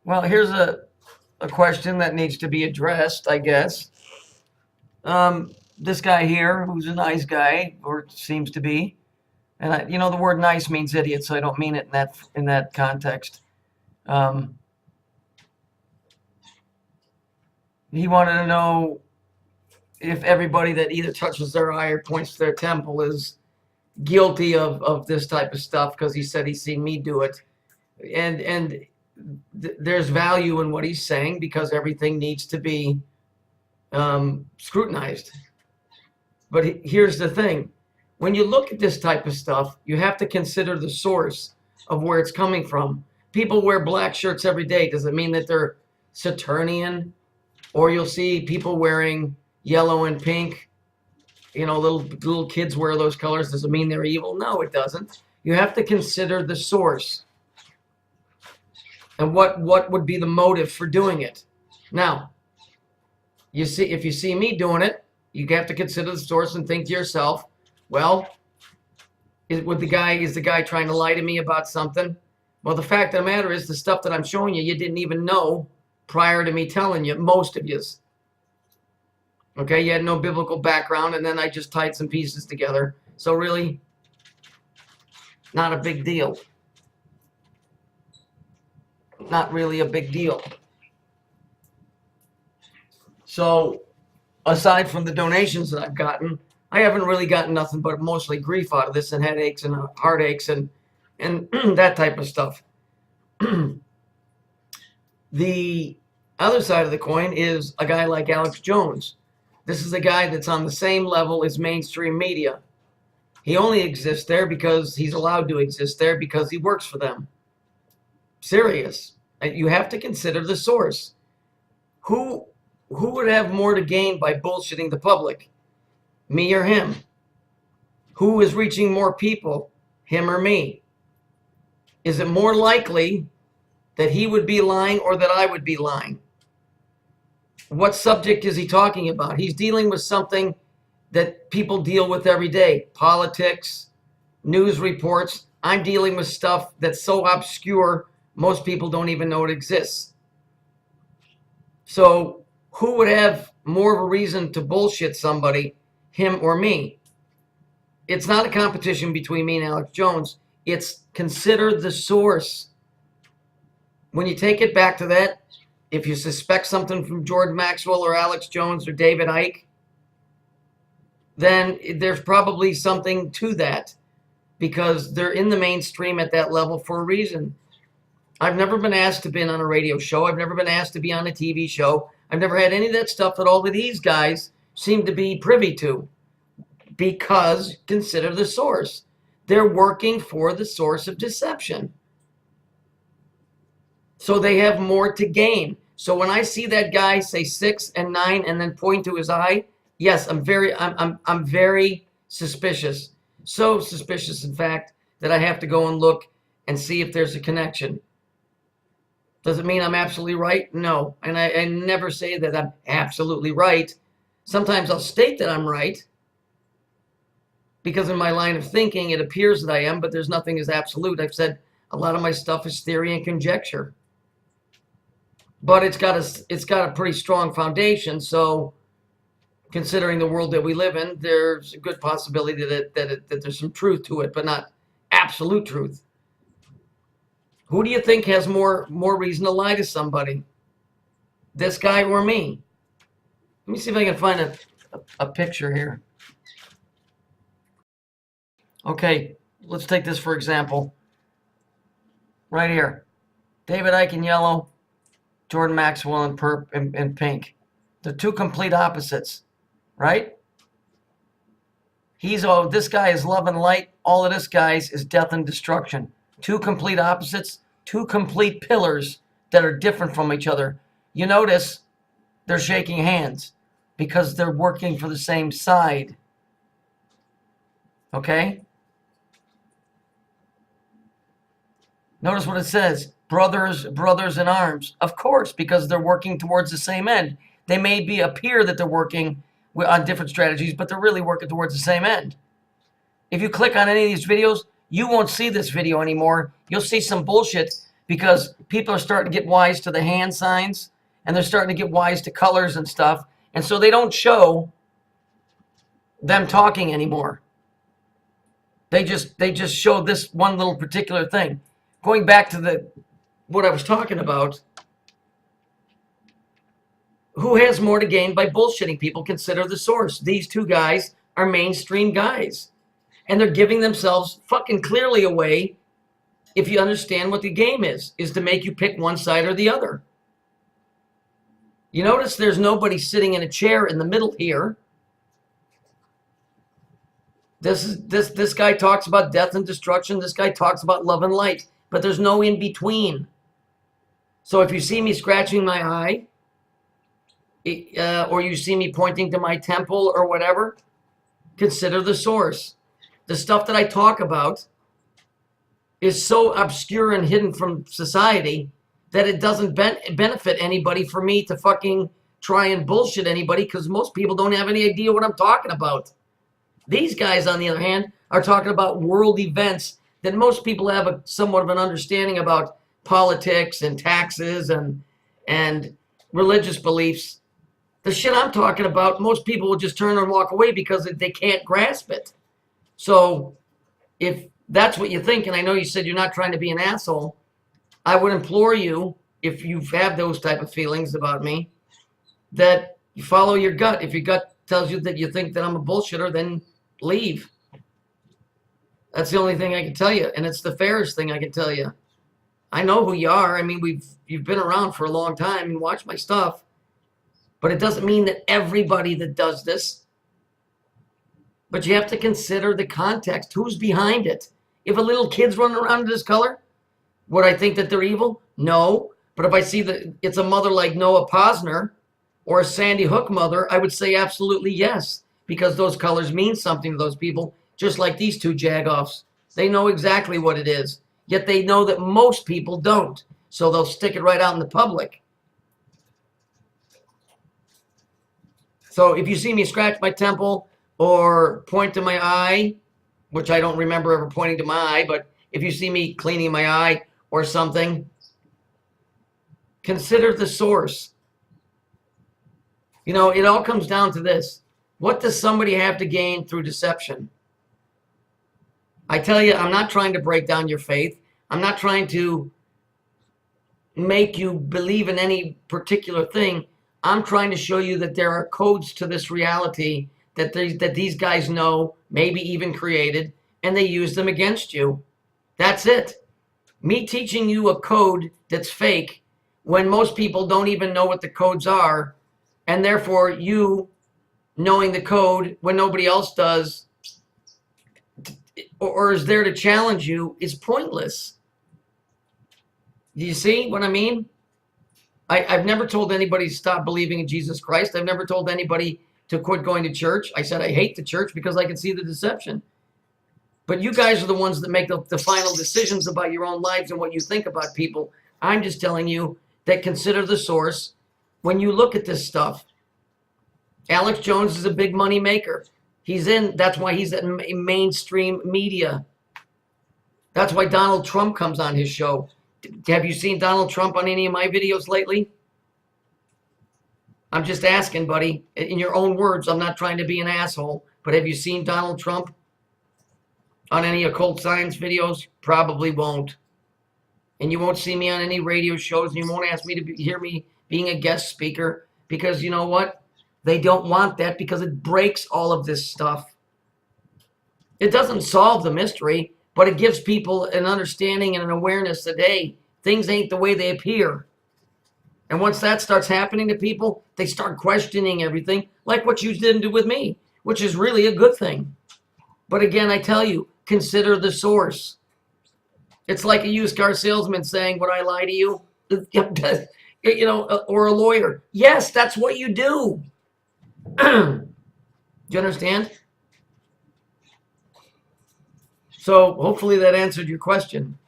Well, here's a question that needs to be addressed, I guess. This guy here, who's a nice guy, or seems to be, and the word nice means idiot, so I don't mean it in that context. He wanted to know if everybody that either touches their eye or points to their temple is guilty of this type of stuff, because he said he's seen me do it. And there's value in what he's saying, because everything needs to be scrutinized. But here's the thing. When you look at this type of stuff, you have to consider the source of where it's coming from. People wear black shirts every day. Does it mean that they're Saturnian? Or you'll see people wearing yellow and pink. Little kids wear those colors. Does it mean they're evil? No, it doesn't. You have to consider the source. And what would be the motive for doing it? Now, if you see me doing it, you have to consider the source and think to yourself, well, is the guy trying to lie to me about something? Well, the fact of the matter is, the stuff that I'm showing you, you didn't even know prior to me telling you, most of you. Okay, you had no biblical background, and then I just tied some pieces together. So really, not a big deal. Not really a big deal. So, aside from the donations that I've gotten, I haven't really gotten nothing but mostly grief out of this, and headaches and heartaches and that type of stuff. The other side of the coin is a guy like Alex Jones. This is a guy that's on the same level as mainstream media. He only exists there because he's allowed to exist there because he works for them. Serious. You have to consider the source. Who would have more to gain by bullshitting the public? Me or him? Who is reaching more people? Him or me? Is it more likely that he would be lying or that I would be lying? What subject is he talking about? He's dealing with something that people deal with every day. Politics, news reports. I'm dealing with stuff that's so obscure, most people don't even know it exists. So who would have more of a reason to bullshit somebody, him or me? It's not a competition between me and Alex Jones. It's consider the source. When you take it back to that, if you suspect something from Jordan Maxwell or Alex Jones or David Icke, then there's probably something to that, because they're in the mainstream at that level for a reason. I've never been asked to be on a radio show. I've never been asked to be on a TV show. I've never had any of that stuff that all of these guys seem to be privy to, because consider the source. They're working for the source of deception. So they have more to gain. So when I see that guy say 6 and 9 and then point to his eye, yes, I'm very suspicious. So suspicious, in fact, that I have to go and look and see if there's a connection. Does it mean I'm absolutely right? No. And I never say that I'm absolutely right. Sometimes I'll state that I'm right, because in my line of thinking, it appears that I am, but there's nothing as absolute. I've said a lot of my stuff is theory and conjecture. But it's got a pretty strong foundation, so considering the world that we live in, there's a good possibility that there's some truth to it, but not absolute truth. Who do you think has more reason to lie to somebody? This guy or me? Let me see if I can find a picture here. Okay, let's take this for example. Right here. David Icke in yellow, Jordan Maxwell in pink. They're two complete opposites, right? This guy is love and light. All of this guy's is death and destruction. Two complete opposites, two complete pillars that are different from each other. You notice they're shaking hands because they're working for the same side. Okay? Notice what it says. Brothers in arms. Of course, because they're working towards the same end. They may appear that they're working on different strategies, but they're really working towards the same end. If you click on any of these videos, you won't see this video anymore. You'll see some bullshit because people are starting to get wise to the hand signs, and they're starting to get wise to colors and stuff. And so they don't show them talking anymore. They just show this one little particular thing. Going back to what I was talking about, who has more to gain by bullshitting people? Consider the source. These two guys are mainstream guys, and they're giving themselves fucking clearly away. If you understand what the game is to make you pick one side or the other. You notice there's nobody sitting in a chair in the middle here. This guy talks about death and destruction. This guy talks about love and light, but there's no in between. So if you see me scratching my eye, or you see me pointing to my temple or whatever, consider the source. The stuff that I talk about is so obscure and hidden from society that it doesn't benefit anybody for me to fucking try and bullshit anybody, because most people don't have any idea what I'm talking about. These guys, on the other hand, are talking about world events that most people have somewhat of an understanding about, politics and taxes and religious beliefs. The shit I'm talking about, most people will just turn and walk away because they can't grasp it. So if that's what you think, and I know you said you're not trying to be an asshole, I would implore you, if you have those type of feelings about me, that you follow your gut. If your gut tells you that you think that I'm a bullshitter, then leave. That's the only thing I can tell you, and it's the fairest thing I can tell you. I know who you are. I mean, you've been around for a long time and watched my stuff, but it doesn't mean that everybody that does this. But you have to consider the context. Who's behind it? If a little kid's running around in this color, would I think that they're evil? No. But if I see that it's a mother like Noah Posner or a Sandy Hook mother, I would say absolutely yes, because those colors mean something to those people, just like these two jagoffs. They know exactly what it is, yet they know that most people don't, so they'll stick it right out in the public. So if you see me scratch my temple or point to my eye, which I don't remember ever pointing to my eye, but if you see me cleaning my eye or something, consider the source. You know, it all comes down to this. What does somebody have to gain through deception? I tell you, I'm not trying to break down your faith. I'm not trying to make you believe in any particular thing. I'm trying to show you that there are codes to this reality that these guys know, maybe even created, and they use them against you. That's it. Me teaching you a code that's fake when most people don't even know what the codes are, and therefore you knowing the code when nobody else does or is there to challenge you is pointless. Do you see what I mean? I've never told anybody to stop believing in Jesus Christ. I've never told anybody to quit going to church. I said I hate the church because I can see the deception. But you guys are the ones that make the final decisions about your own lives and what you think about people. I'm just telling you that consider the source when you look at this stuff. Alex Jones is a big money maker. That's why he's in mainstream media. That's why Donald Trump comes on his show. Have you seen Donald Trump on any of my videos lately? I'm just asking, buddy. In your own words, I'm not trying to be an asshole, but have you seen Donald Trump on any occult science videos? Probably won't. And you won't see me on any radio shows, and you won't ask me to hear me being a guest speaker, because you know what? They don't want that because it breaks all of this stuff. It doesn't solve the mystery, but it gives people an understanding and an awareness that, hey, things ain't the way they appear. And once that starts happening to people, they start questioning everything, like what you didn't do with me, which is really a good thing. But again, I tell you, consider the source. It's like a used car salesman saying, would I lie to you? You know, or a lawyer. Yes, that's what you do. Do you understand? So hopefully that answered your question.